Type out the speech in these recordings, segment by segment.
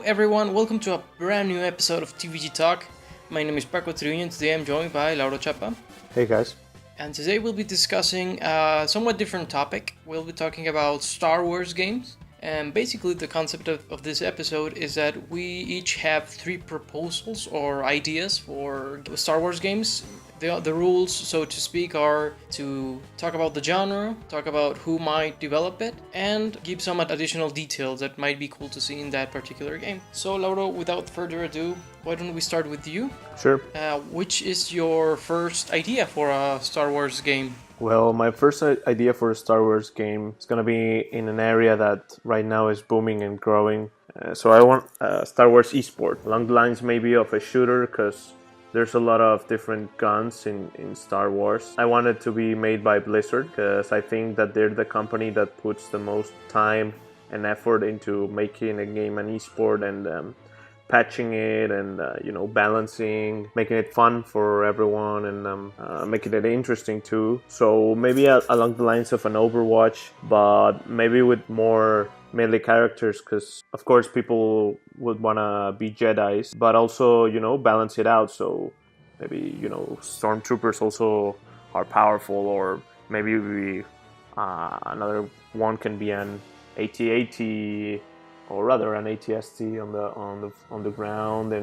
everyone, welcome to a brand new episode of TVG Talk. My name is Paco Triuño and today I'm joined by Lauro Chapa. Hey guys. And today we'll be discussing a somewhat different topic. We'll be talking about Star Wars games. And basically the concept of this episode is that we each have 3 proposals or ideas for Star Wars games. The rules, so to speak, are to talk about the genre, talk about who might develop it, and give some additional details that might be cool to see in that particular game. So Lauro, without further ado, why don't we start with you? Sure. Which is your first idea for a Star Wars game? Well, my first idea for a Star Wars game is going to be in an area that right now is booming and growing. So I want Star Wars esport, along the lines maybe of a shooter, because there's a lot of different guns in Star Wars. I want it to be made by Blizzard, because I think that they're the company that puts the most time and effort into making a game an esport and patching it and balancing, making it fun for everyone and making it interesting too. So maybe along the lines of an Overwatch, but maybe with more melee characters, because of course people would want to be Jedis, but also balance it out. So maybe stormtroopers also are powerful, or maybe another one can be an AT-AT, or rather an ATST on the ground,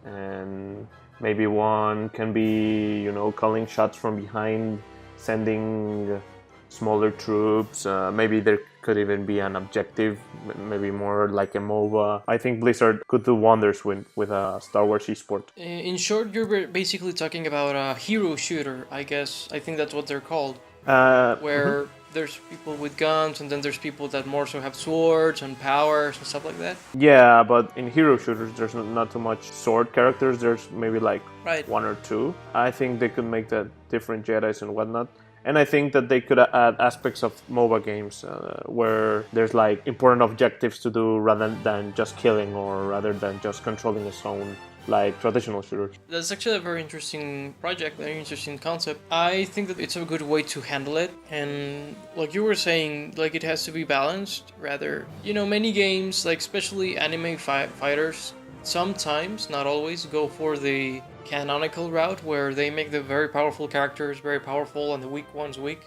and maybe one can be calling shots from behind, sending smaller troops. Maybe there could even be an objective, maybe more like a MOBA. I think Blizzard could do wonders with a Star Wars esport. In short, you're basically talking about a hero shooter, I guess. I think that's what they're called. Where there's people with guns, and then there's people that more so have swords and powers and stuff like that. Yeah, but in hero shooters, there's not too much sword characters. There's maybe like one or two. I think they could make that different Jedis and whatnot. And I think that they could add aspects of MOBA games where there's like important objectives to do rather than just killing, or rather than just controlling a zone, like traditional shooters. That's actually a very interesting project, very interesting concept. I think that it's a good way to handle it, and like you were saying, like it has to be balanced. Rather, many games, like especially anime fighters, sometimes, not always, go for the canonical route where they make the very powerful characters very powerful and the weak ones weak.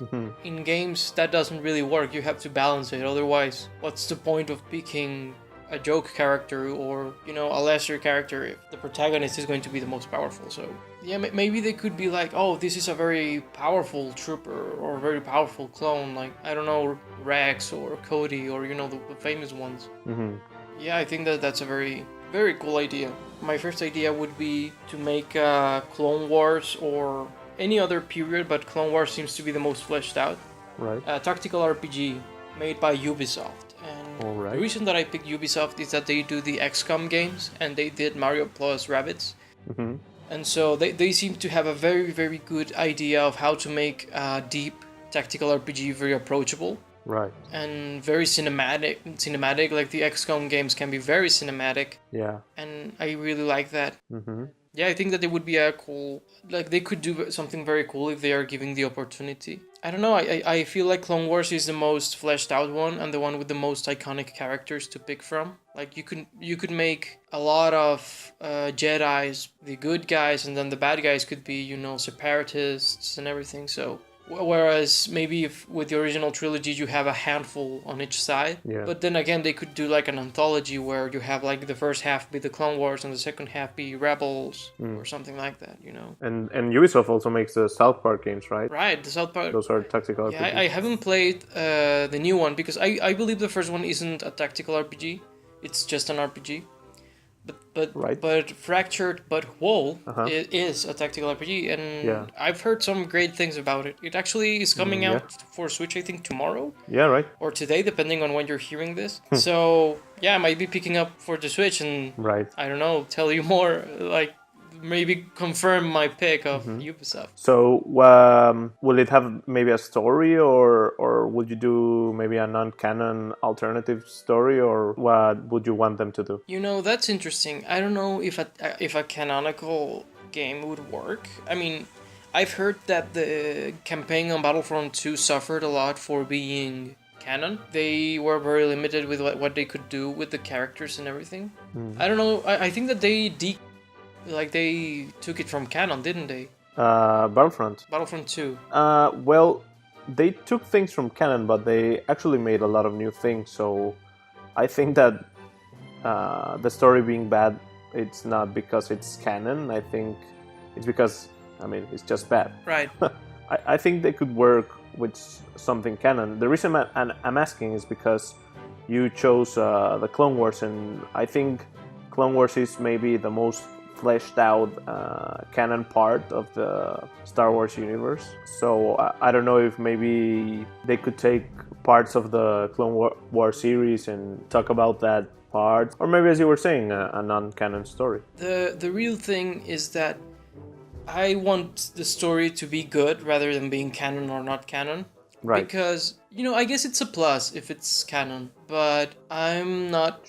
In games, that doesn't really work. You have to balance it. Otherwise, what's the point of picking a joke character or a lesser character if the protagonist is going to be the most powerful? So yeah, maybe they could be like, oh, this is a very powerful trooper or a very powerful clone, like I don't know, Rex or Cody, or the famous ones. Yeah, I think that's a very cool idea. My first idea would be to make Clone Wars or any other period, but Clone Wars seems to be the most fleshed out. Right. A tactical RPG made by Ubisoft. And the reason that I picked Ubisoft is that they do the XCOM games, and they did Mario plus Rabbids. And so they seem to have a very, very good idea of how to make a deep tactical RPG very approachable. Right. And very cinematic, like the XCOM games can be very cinematic. Yeah. And I really like that. Yeah, I think that it would be a cool, like they could do something very cool if they are given the opportunity. I don't know, I feel like Clone Wars is the most fleshed out one and the one with the most iconic characters to pick from. Like you could make a lot of Jedis, the good guys, and then the bad guys could be, separatists and everything. So whereas maybe if with the original trilogy you have a handful on each side, but then again they could do like an anthology where you have like the first half be the Clone Wars and the second half be Rebels or something like that, And Ubisoft also makes the South Park games, right? Right, the South Park. Those are tactical Yeah, RPGs. I haven't played the new one because I believe the first one isn't a tactical RPG; it's just an RPG. But Fractured But Whole is a tactical RPG, and I've heard some great things about it. It actually is coming out for Switch, I think, tomorrow. Yeah, right. Or today, depending on when you're hearing this. So, yeah, I might be picking up for the Switch and, I don't know, tell you more, like, maybe confirm my pick of Ubisoft. So, will it have maybe a story, or would you do maybe a non-canon alternative story, or what would you want them to do? That's interesting. I don't know if a canonical game would work. I mean, I've heard that the campaign on Battlefront 2 suffered a lot for being canon. They were very limited with what they could do with the characters and everything. I don't know. I think that they took it from canon, didn't they? Battlefront. Battlefront 2. Well, they took things from canon, but they actually made a lot of new things. So I think that the story being bad, it's not because it's canon. I think it's because, it's just bad. Right. I think they could work with something canon. The reason I'm asking is because you chose the Clone Wars, and I think Clone Wars is maybe the most fleshed out canon part of the Star Wars universe. So I don't know if maybe they could take parts of the Clone War series and talk about that part, or maybe, as you were saying, a non-canon story. The real thing is that I want the story to be good rather than being canon or not canon. Right. Because, I guess it's a plus if it's canon, but I'm not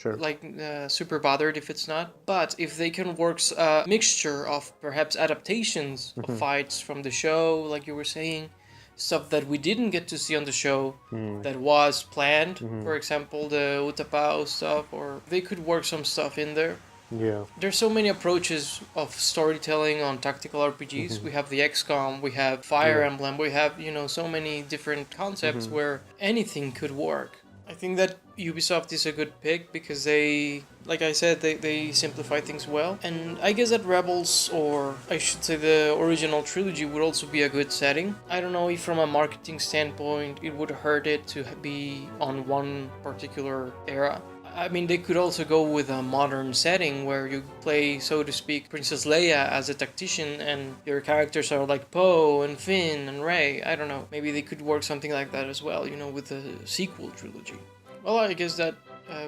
super bothered if it's not. But if they can work a mixture of perhaps adaptations of fights from the show, like you were saying, stuff that we didn't get to see on the show that was planned, for example, the Utapau stuff, or they could work some stuff in there. Yeah. There's so many approaches of storytelling on tactical RPGs. We have the XCOM, we have Fire Emblem, we have, so many different concepts where anything could work. I think that Ubisoft is a good pick because they, like I said, they simplify things well. And I guess that Rebels, or I should say the original trilogy, would also be a good setting. I don't know if from a marketing standpoint it would hurt it to be on one particular era. They could also go with a modern setting where you play, so to speak, Princess Leia as a tactician and your characters are like Poe and Finn and Rey. I don't know. Maybe they could work something like that as well, with the sequel trilogy. Well, I guess that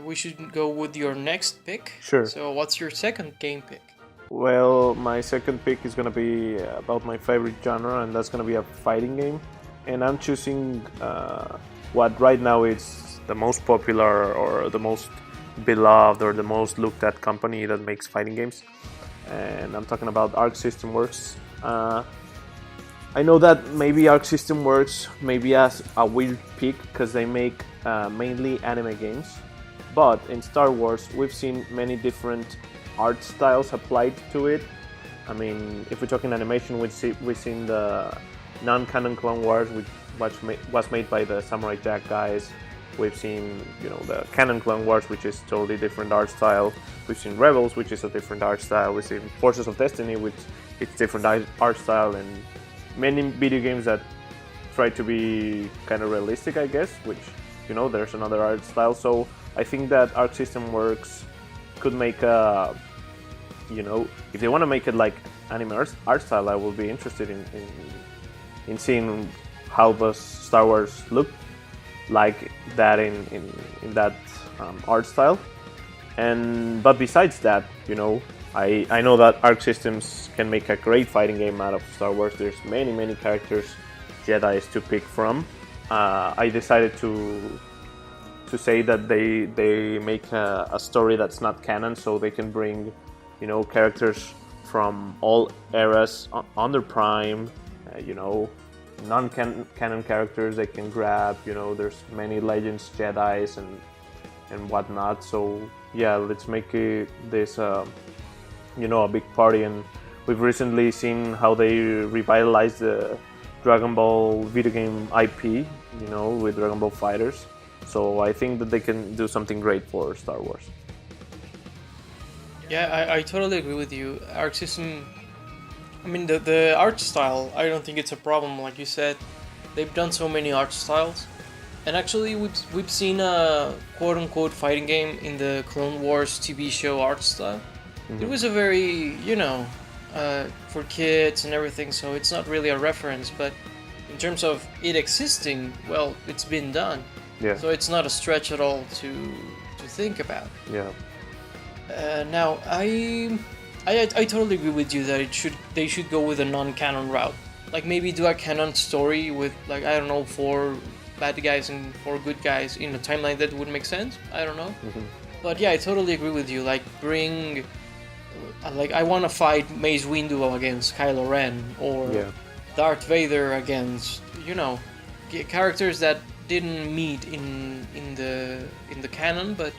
we should go with your next pick. Sure. So what's your second game pick? Well, my second pick is going to be about my favorite genre, and that's going to be a fighting game. And I'm choosing what right now is the most popular or the most beloved or the most looked at company that makes fighting games, and I'm talking about Arc System Works. I know that maybe Arc System Works maybe as a weird pick because they make mainly anime games, but in Star Wars we've seen many different art styles applied to it. If we're talking animation, we've seen the non-canon Clone Wars, which was made by the Samurai Jack guys. We've seen, the canon Clone Wars, which is totally different art style. We've seen Rebels, which is a different art style. We've seen Forces of Destiny, which it's different art style, and many video games that try to be kind of realistic, I guess, which, there's another art style. So I think that Arc System Works could make if they want to make it like anime art style, I will be interested in seeing how the Star Wars look like that in that art style. But besides that, I know that Arc Systems can make a great fighting game out of Star Wars. There's many characters, Jedis to pick from. I decided to say that they make a story that's not canon, so they can bring characters from all eras on their prime, non-canon characters they can grab. There's many Legends Jedis and whatnot. So yeah, let's make this a big party. And we've recently seen how they revitalized the Dragon Ball video game IP, with Dragon Ball Fighters. So I think that they can do something great for Star Wars. Yeah, I totally agree with you. Arc System, the art style, I don't think it's a problem. Like you said, they've done so many art styles. And actually, we've seen a quote-unquote fighting game in the Clone Wars TV show art style. It was a very, for kids and everything, so it's not really a reference. But in terms of it existing, well, it's been done. Yeah. So it's not a stretch at all to think about. Yeah. Now, I totally agree with you that they should go with a non-canon route. Like maybe do a canon story with, like, I don't know, 4 bad guys and 4 good guys in a timeline that would make sense. I don't know. But yeah, I totally agree with you. Like bring, I want to fight Mace Windu against Kylo Ren, or Darth Vader against, characters that didn't meet in the canon, but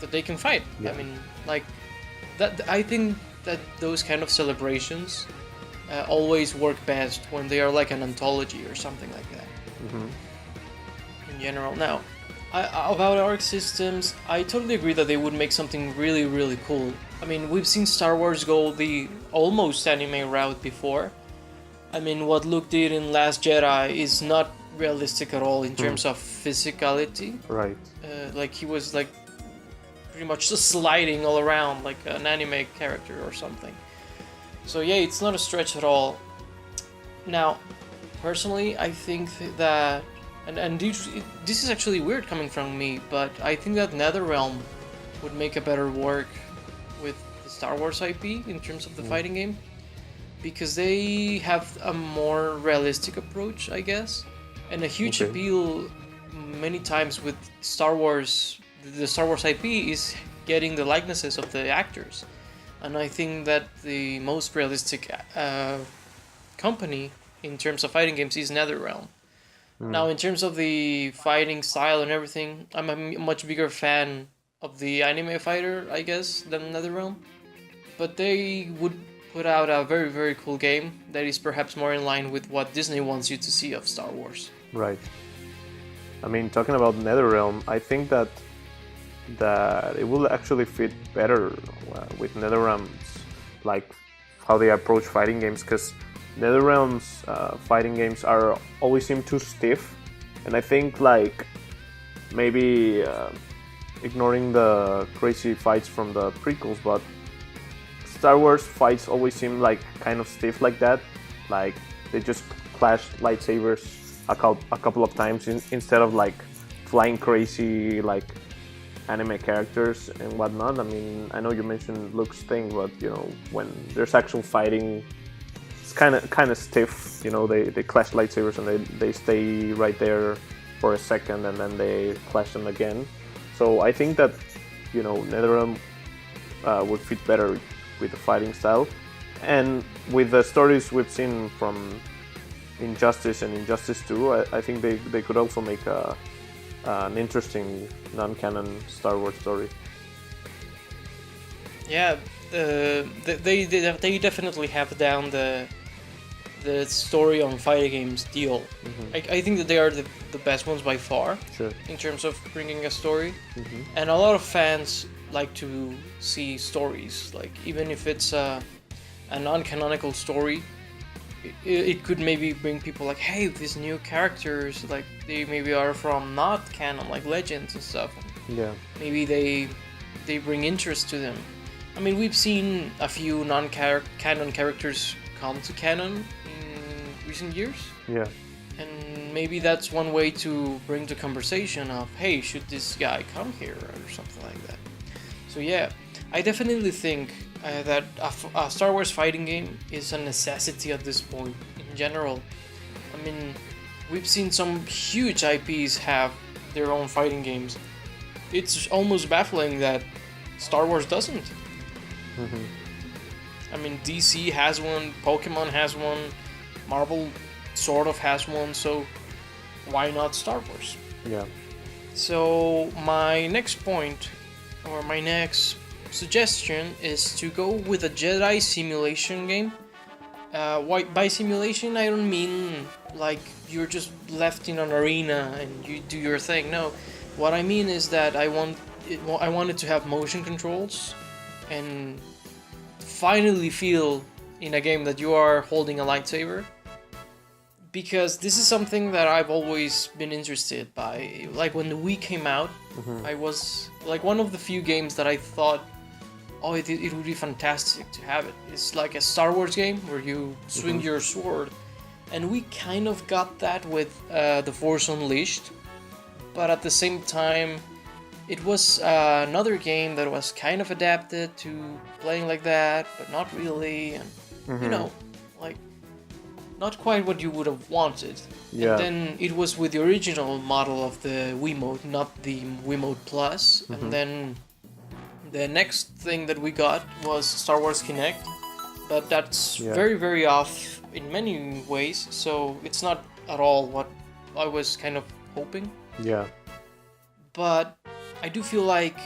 that they can fight. Yeah. I mean, like that. I think that those kind of celebrations always work best when they are like an anthology or something like that. In general, now about Arc systems, I totally agree that they would make something really, really cool. I mean, we've seen Star Wars go the almost anime route before. I mean, what Luke did in Last Jedi is not realistic at all in terms of physicality. Right. Like he was like pretty much just sliding all around like an anime character or something. So yeah, it's not a stretch at all. Now, personally, I think that, and this is actually weird coming from me, but I think that NetherRealm would make a better work with the Star Wars IP in terms of the fighting game, because they have a more realistic approach, I guess, and a huge appeal many times with Star Wars. The Star Wars IP is getting the likenesses of the actors, and I think that the most realistic company in terms of fighting games is NetherRealm. Now, in terms of the fighting style and everything, I'm a much bigger fan of the anime fighter, I guess, than NetherRealm. But they would put out a very, very cool game that is perhaps more in line with what Disney wants you to see of Star Wars. Right. I mean, talking about NetherRealm, I think that it will actually fit better with NetherRealm's, like, how they approach fighting games, because NetherRealm's fighting games always seem too stiff, and I think like maybe ignoring the crazy fights from the prequels, but Star Wars fights always seem like kind of stiff like that, like they just clash lightsabers a couple of times instead of like flying crazy like anime characters and whatnot. I mean, I know you mentioned Luke's thing, but you know, when there's actual fighting, kind of stiff, you know. They clash lightsabers and they stay right there for a second and then they clash them again. So I think that, you know, NetherRealm would fit better with the fighting style, and with the stories we've seen from Injustice and Injustice 2, I think they could also make an interesting non-canon Star Wars story. Yeah, they definitely have down the story on fighting games deal. I think that they are the best ones by far. Sure. In terms of bringing a story, and a lot of fans like to see stories, like even if it's a non-canonical story, it could maybe bring people like, hey, these new characters, like they maybe are from not canon, like legends and stuff. Yeah. Maybe they bring interest to them. I mean, we've seen a few non-canon characters come to canon in recent years. Yeah. And maybe that's one way to bring the conversation of, hey, should this guy come here or something like that. So yeah, I definitely think that a Star Wars fighting game is a necessity at this point in general. I mean, we've seen some huge IPs have their own fighting games. It's almost baffling that Star Wars doesn't. I mean, DC has one, Pokemon has one, Marvel sort of has one, so why not Star Wars? Yeah. So my next point, or my next suggestion, is to go with a Jedi simulation game. By simulation, I don't mean like you're just left in an arena and you do your thing. No, what I mean is that I wanted to have motion controls and finally feel in a game that you are holding a lightsaber, because this is something that I've always been interested by. Like when the Wii came out, I was like one of the few games that I thought, oh, it would be fantastic to have it. It's like a Star Wars game where you swing your sword, and we kind of got that with The Force Unleashed, but at the same time, it was another game that was kind of adapted to playing like that, but not really, and you know, like not quite what you would have wanted. Yeah. And then it was with the original model of the Wiimote, not the Wiimote Plus. And then the next thing that we got was Star Wars Kinect, but that's very, very off in many ways, so it's not at all what I was kind of hoping. Yeah. But I do feel like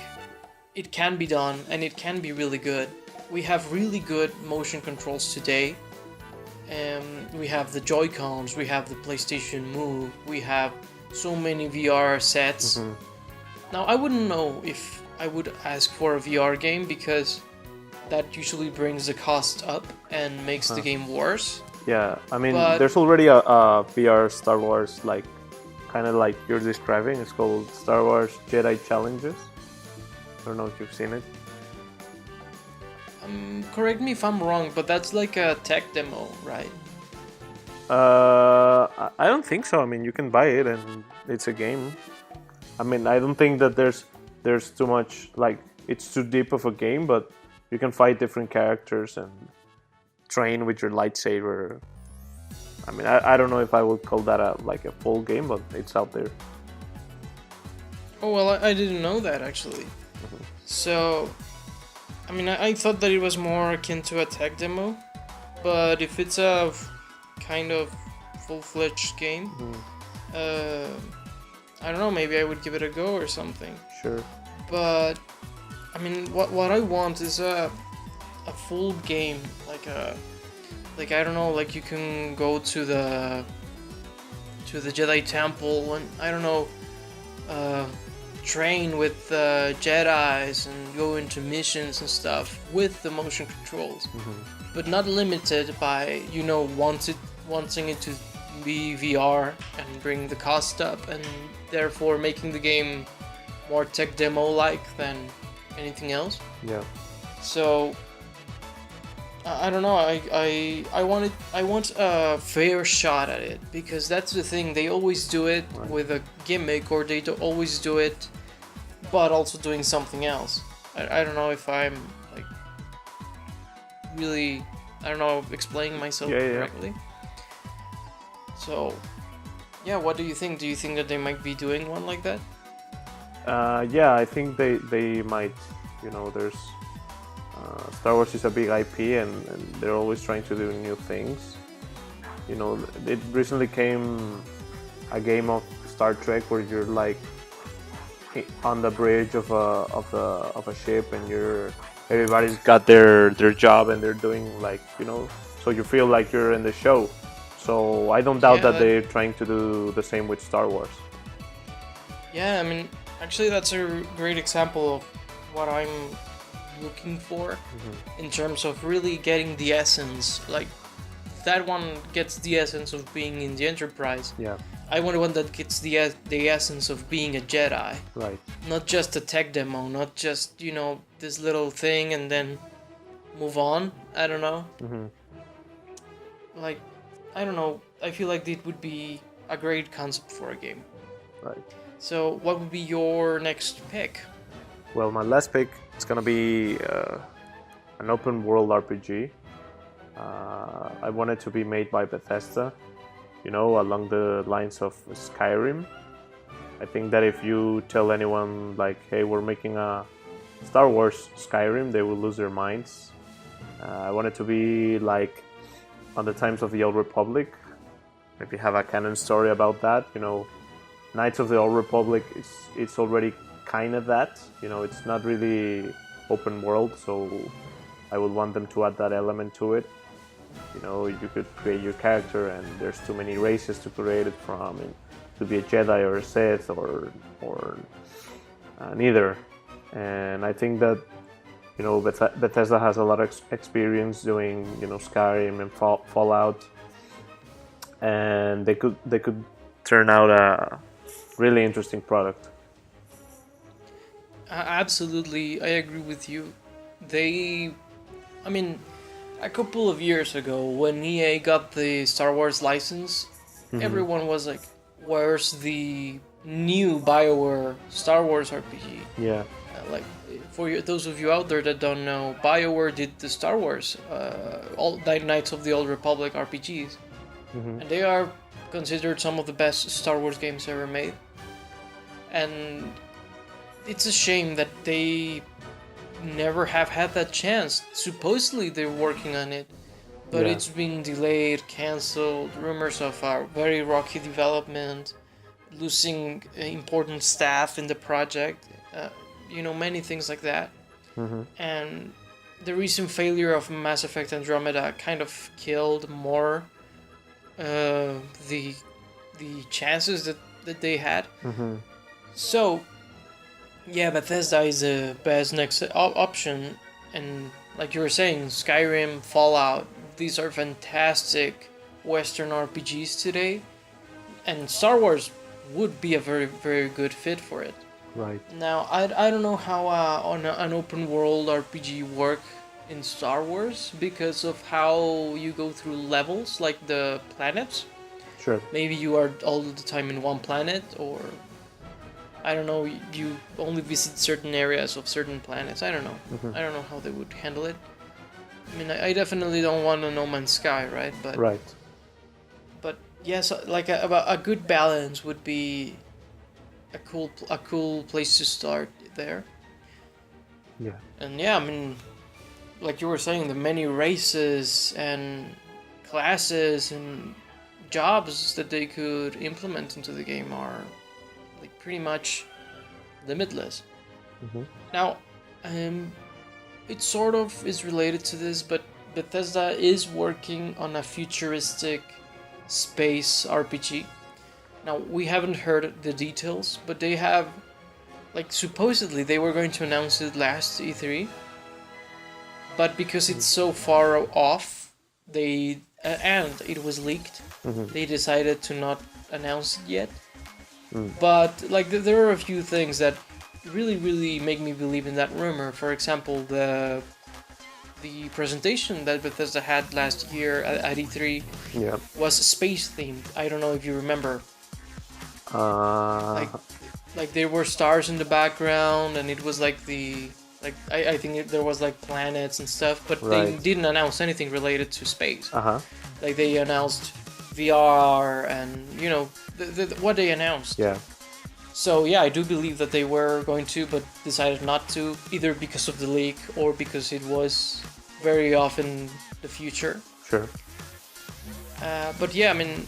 it can be done, and it can be really good. We have really good motion controls today. We have the Joy-Cons, we have the PlayStation Move, we have so many VR sets. Now, I wouldn't know if I would ask for a VR game, because that usually brings the cost up and makes the game worse. Yeah, I mean, But- there's already a VR Star Wars, like, kind of like you're describing. It's called Star Wars Jedi Challenges. I don't know if you've seen it. Correct me if I'm wrong, but that's like a tech demo, right? I don't think so. I mean, you can buy it and it's a game. I mean, I don't think that there's too much, like, it's too deep of a game, but you can fight different characters and train with your lightsaber. I mean, I don't know if I would call that a full game, but it's out there. Oh, well, I didn't know that, actually. So, I mean, I thought that it was more akin to a tech demo, but if it's a kind of full-fledged game, I don't know, maybe I would give it a go or something. Sure. But, I mean, what I want is a full game, like I don't know, like you can go to the Jedi Temple and, I don't know, train with Jedis and go into missions and stuff with the motion controls, but not limited by, you know, wanting it to be VR and bring the cost up, and therefore making the game more tech demo-like than anything else. Yeah. So I don't know. I want a fair shot at it, because that's the thing. They always do it with a gimmick, or they always do it, but also doing something else. I don't know if I'm like really, I don't know, explaining myself correctly. So yeah, what do you think? Do you think that they might be doing one like that? Yeah, I think they might. You know, there's Star Wars is a big IP, and they're always trying to do new things. You know, it recently came a game of Star Trek where you're like on the bridge of a ship, and everybody's got their job, and they're doing, like, you know, so you feel like you're in the show. So I don't doubt that they're trying to do the same with Star Wars. Yeah, I mean, actually, that's a great example of what I'm looking for in terms of really getting the essence. Like, that one gets the essence of being in the Enterprise. Yeah. I want one that gets the essence of being a Jedi. Right. Not just a tech demo, not just, you know, this little thing and then move on. I don't know. Like, I don't know. I feel like it would be a great concept for a game. Right. So, what would be your next pick? Well, my last pick is gonna be an open world RPG. I want it to be made by Bethesda, you know, along the lines of Skyrim. I think that if you tell anyone, like, hey, we're making a Star Wars Skyrim, they will lose their minds. I want it to be like on the times of the Old Republic. Maybe have a canon story about that, you know. Knights of the Old Republic, it's already kind of that, you know, it's not really open world, so I would want them to add that element to it. You know, you could create your character, and there's too many races to create it from, and to be a Jedi or a Sith or neither. And I think that, you know, Bethesda has a lot of experience doing, you know, Skyrim and Fallout, and they could turn out a really interesting product. Absolutely, I agree with you. I mean, a couple of years ago, when EA got the Star Wars license, everyone was like, where's the new BioWare Star Wars RPG? Yeah. Like, for those of you out there that don't know, BioWare did the Star Wars, all Knights of the Old Republic RPGs. And they are considered some of the best Star Wars games ever made. And it's a shame that they never have had that chance. Supposedly they're working on it, but it's been delayed, cancelled, rumors of a very rocky development, losing important staff in the project, many things like that. And the recent failure of Mass Effect Andromeda kind of killed more the chances that they had. So yeah, Bethesda is the best next option, and like you were saying, Skyrim, Fallout, these are fantastic Western RPGs today, and Star Wars would be a very, very good fit for it. Right. Now, I don't know how on an open world RPG work in Star Wars because of how you go through levels, like the planets. Sure. Maybe you are all the time in one planet, or I don't know, you only visit certain areas of certain planets. I don't know. I don't know how they would handle it. I mean, I definitely don't want a No Man's Sky, right? But yes, like a good balance would be a cool place to start there. Yeah. And yeah, I mean, like you were saying, the many races and classes and jobs that they could implement into the game are like pretty much limitless. Now, it sort of is related to this, but Bethesda is working on a futuristic space RPG. Now, we haven't heard the details, but they have, like, supposedly they were going to announce it last E3, but because it's so far off, and it was leaked, they decided to not announce it yet. But, like, there are a few things that really, really make me believe in that rumor. For example, the presentation that Bethesda had last year at E3 was space themed. I don't know if you remember. Like there were stars in the background, and it was like I think there was like planets and stuff, but they didn't announce anything related to space. Like they announced VR and what they announced. Yeah. So yeah, I do believe that they were going to, but decided not to, either because of the leak or because it was very off in the future. Sure. But yeah, I mean,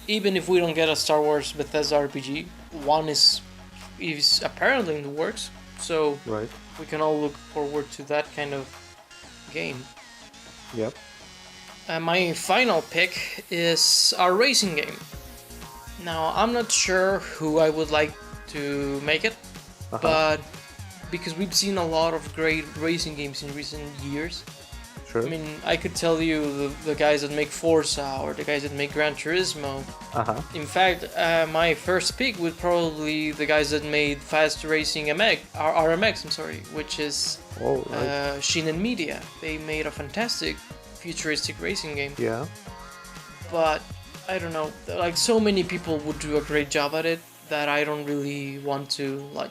even if we don't get a Star Wars Bethesda RPG, one is apparently in the works. So we can all look forward to that kind of game. Yep. My final pick is a racing game. Now, I'm not sure who I would like to make it, but because we've seen a lot of great racing games in recent years. Sure. I mean, I could tell you the guys that make Forza or the guys that make Gran Turismo. In fact, my first pick would probably the guys that made Fast Racing RMX, which is Shin Media. They made a fantastic futuristic racing game. Yeah. But I don't know, like so many people would do a great job at it that I don't really want to like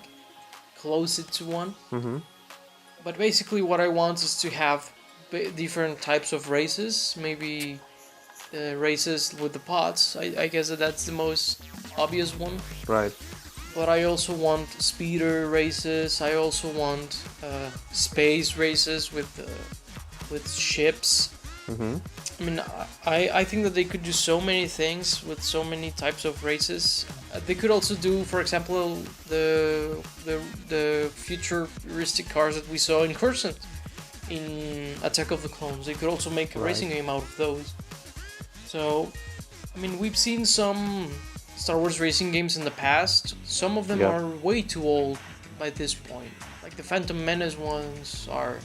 close it to one. But basically what I want is to have different types of races, maybe races with the pods. I guess that's the most obvious one. Right. But I also want speeder races. I also want space races with ships. I mean, I think that they could do so many things with so many types of races. They could also do, for example, the futuristic cars that we saw in Coruscant in Attack of the Clones. They could also make a racing game out of those. So, I mean, we've seen some Star Wars racing games in the past. Some of them are way too old by this point. Like the Phantom Menace ones are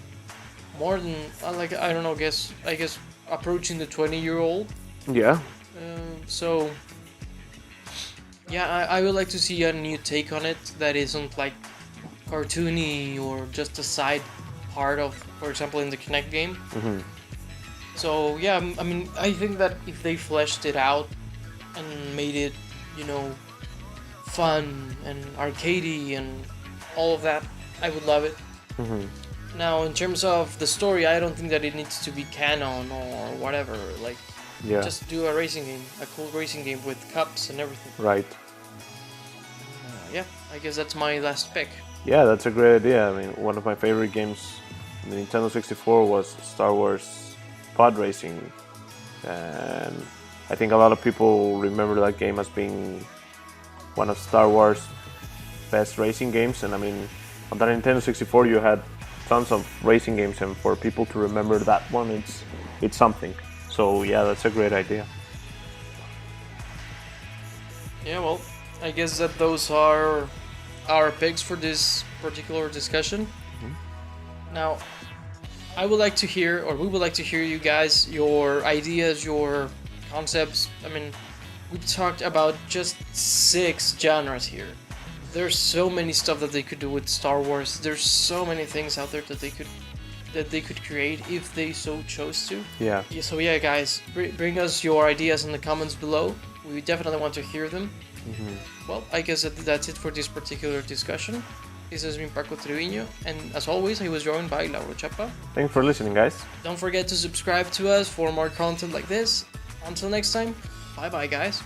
more than I don't know. I guess approaching the 20-year-old. Yeah. So yeah, I would like to see a new take on it that isn't like cartoony or just a side part of, for example, in the Kinect game. So yeah, I mean, I think that if they fleshed it out and made it, fun and arcadey and all of that, I would love it. Now, in terms of the story, I don't think that it needs to be canon or whatever. Like, just do a racing game, a cool racing game with cups and everything. Right. Yeah, I guess that's my last pick. Yeah, that's a great idea. I mean, one of my favorite games on the Nintendo 64 was Star Wars Pod Racing. And I think a lot of people remember that game as being one of Star Wars best racing games. And I mean, on the Nintendo 64 you had tons of racing games, and for people to remember that one, it's something. So yeah, that's a great idea. Yeah, well, I guess that those are our picks for this particular discussion. Now, I would like to hear, or we would like to hear you guys, your ideas, your concepts. I mean, we've talked about just 6 genres here. There's so many stuff that they could do with Star Wars. There's so many things out there that they could create if they so chose to. Yeah. So yeah, guys, bring us your ideas in the comments below. We definitely want to hear them. Well, I guess that's it for this particular discussion. This has been Paco Treviño, and as always, I was joined by Lauro Chapa. Thanks for listening, guys. Don't forget to subscribe to us for more content like this. Until next time, bye bye, guys.